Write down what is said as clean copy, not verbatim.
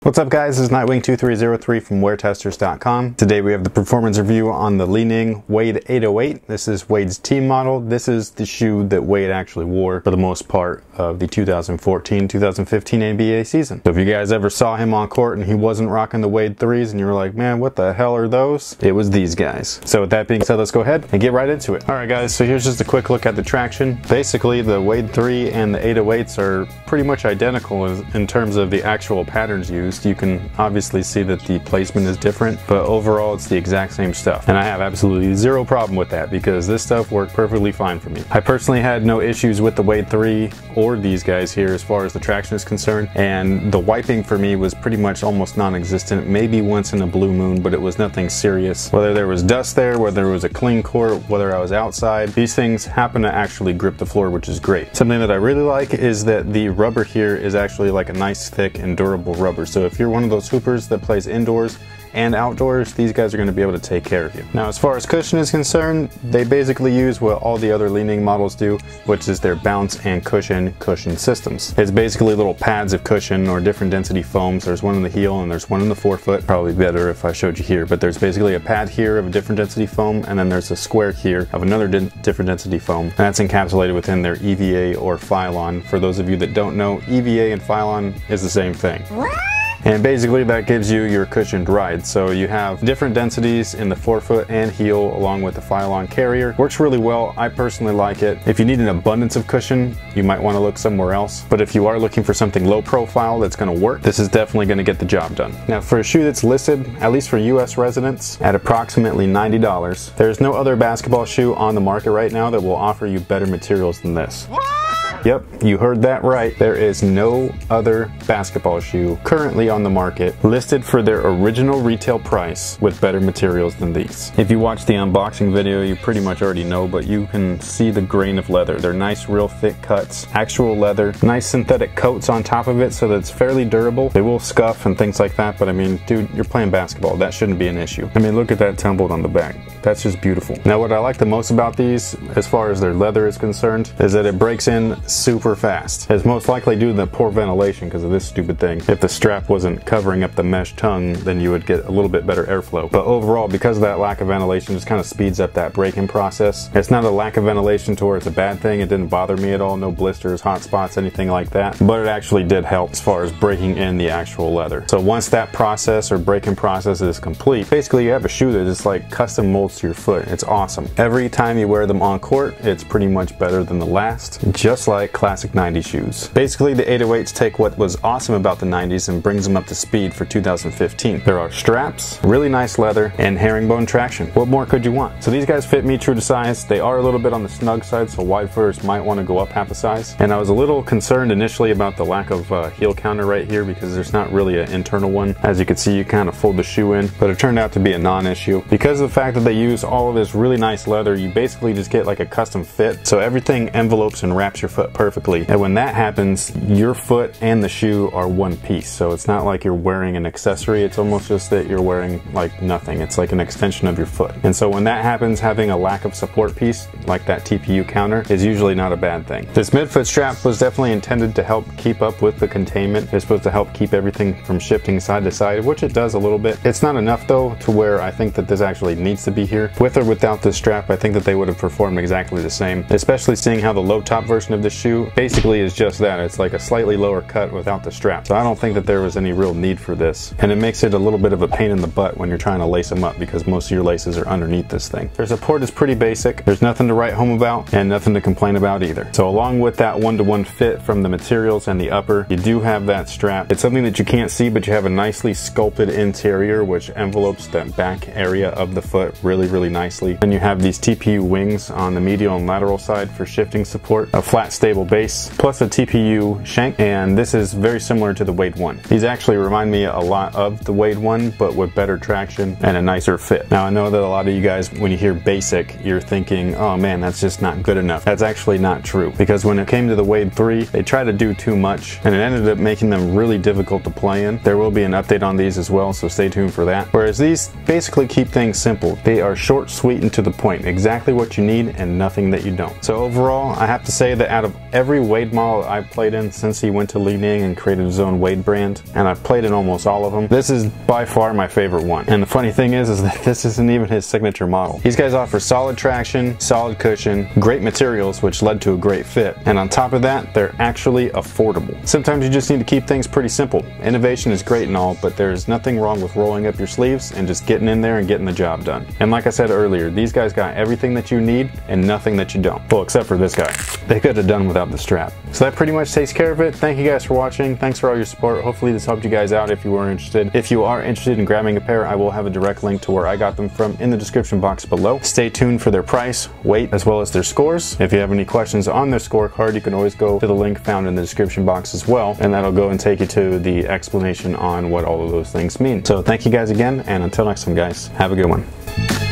What's up guys, this is Nightwing2303 from WearTesters.com. Today we have the performance review on the Li-Ning Wade 808. This is Wade's team model. This is the shoe that Wade actually wore for the most part of the 2014-2015 NBA season. So if you guys ever saw him on court and he wasn't rocking the Wade 3s and you were like, man, what the hell are those? It was these guys. So with that being said, let's go ahead and get right into it. Alright guys, so here's just a quick look at the traction. Basically the Wade 3 and the 808s are pretty much identical in terms of the actual patterns used. You can obviously see that the placement is different, but overall it's the exact same stuff. And I have absolutely zero problem with that because this stuff worked perfectly fine for me. I personally had no issues with the Wade 3 or these guys here as far as the traction is concerned, and the wiping for me was pretty much almost non-existent, maybe once in a blue moon, but it was nothing serious. Whether there was dust there, whether it was a clean court, whether I was outside, these things happen to actually grip the floor, which is great. Something that I really like is that the rubber here is actually like a nice thick and durable rubber. So if you're one of those hoopers that plays indoors and outdoors, these guys are going to be able to take care of you. Now as far as cushion is concerned, they basically use what all the other Li-Ning models do, which is their bounce and cushion systems. It's basically little pads of cushion or different density foams. There's one in the heel and there's one in the forefoot. Probably better if I showed you here, but there's basically a pad here of a different density foam, and then there's a square here of another different density foam, and that's encapsulated within their EVA or Phylon. For those of you that don't know, EVA and Phylon is the same thing. And basically that gives you your cushioned ride. So you have different densities in the forefoot and heel along with the Phylon carrier. Works really well. I personally like it. If you need an abundance of cushion, you might want to look somewhere else. But if you are looking for something low profile that's going to work, this is definitely going to get the job done. Now for a shoe that's listed, at least for US residents, at approximately $90, there's no other basketball shoe on the market right now that will offer you better materials than this. Yep, you heard that right. There is no other basketball shoe currently on the market listed for their original retail price with better materials than these. If you watch the unboxing video, you pretty much already know, but you can see the grain of leather. They're nice, real thick cuts, actual leather, nice synthetic coats on top of it so that it's fairly durable. They will scuff and things like that, but I mean, dude, you're playing basketball. That shouldn't be an issue. I mean, look at that tumbled on the back. That's just beautiful. Now, what I like the most about these, as far as their leather is concerned, is that it breaks in super fast. It's most likely due to the poor ventilation because of this stupid thing. If the strap wasn't covering up the mesh tongue, then you would get a little bit better airflow. But overall, because of that lack of ventilation, just kind of speeds up that break-in process. It's not a lack of ventilation to where it's a bad thing. It didn't bother me at all. No blisters, hot spots, anything like that. But it actually did help as far as breaking in the actual leather. So once that process or break-in process is complete, basically you have a shoe that just like custom molds to your foot. It's awesome. Every time you wear them on court, it's pretty much better than the last, just like classic 90s shoes. Basically, the 808s take what was awesome about the 90s and brings them up to speed for 2015. There are straps, really nice leather, and herringbone traction. What more could you want? So these guys fit me true to size. They are a little bit on the snug side, so wide footers might want to go up half a size. And I was a little concerned initially about the lack of heel counter right here because there's not really an internal one. As you can see, you kind of fold the shoe in, but it turned out to be a non-issue. Because of the fact that they use all of this really nice leather, you basically just get like a custom fit. So everything envelopes and wraps your foot perfectly. And when that happens, your foot and the shoe are one piece. So it's not like you're wearing an accessory. It's almost just that you're wearing like nothing. It's like an extension of your foot. And so when that happens, having a lack of support piece like that TPU counter is usually not a bad thing. This midfoot strap was definitely intended to help keep up with the containment. It's supposed to help keep everything from shifting side to side, which it does a little bit. It's not enough though to where I think that this actually needs to be here. With or without this strap, I think that they would have performed exactly the same, especially seeing how the low top version of this shoe basically is just that. It's like a slightly lower cut without the strap. So I don't think that there was any real need for this. And it makes it a little bit of a pain in the butt when you're trying to lace them up because most of your laces are underneath this thing. Their support is pretty basic. There's nothing to write home about and nothing to complain about either. So along with that one-to-one fit from the materials and the upper, you do have that strap. It's something that you can't see, but you have a nicely sculpted interior which envelopes that back area of the foot really, really nicely. Then you have these TPU wings on the medial and lateral side for shifting support, a flat stable base, plus a TPU shank, and this is very similar to the Wade 1. These actually remind me a lot of the Wade 1, but with better traction and a nicer fit. Now I know that a lot of you guys, when you hear basic, you're thinking, oh man, that's just not good enough. That's actually not true, because when it came to the Wade 3, they tried to do too much, and it ended up making them really difficult to play in. There will be an update on these as well, so stay tuned for that. Whereas these basically keep things simple. They are short, sweet, and to the point. Exactly what you need and nothing that you don't. So overall, I have to say that out of every Wade model I've played in since he went to Li-Ning and created his own Wade brand, and I've played in almost all of them. This is by far my favorite one. And the funny thing is that this isn't even his signature model. These guys offer solid traction, solid cushion, great materials, which led to a great fit. And on top of that, they're actually affordable. Sometimes you just need to keep things pretty simple. Innovation is great and all, but there's nothing wrong with rolling up your sleeves and just getting in there and getting the job done. And like I said earlier, these guys got everything that you need and nothing that you don't. Well, except for this guy. They could have done without the strap. So that pretty much takes care of it. Thank you guys for watching. Thanks for all your support. Hopefully this helped you guys out if you are interested. If you are interested in grabbing a pair, I will have a direct link to where I got them from in the description box below. Stay tuned for their price, weight, as well as their scores. If you have any questions on their scorecard, you can always go to the link found in the description box as well, and that'll go and take you to the explanation on what all of those things mean. So thank you guys again, and until next time guys, have a good one.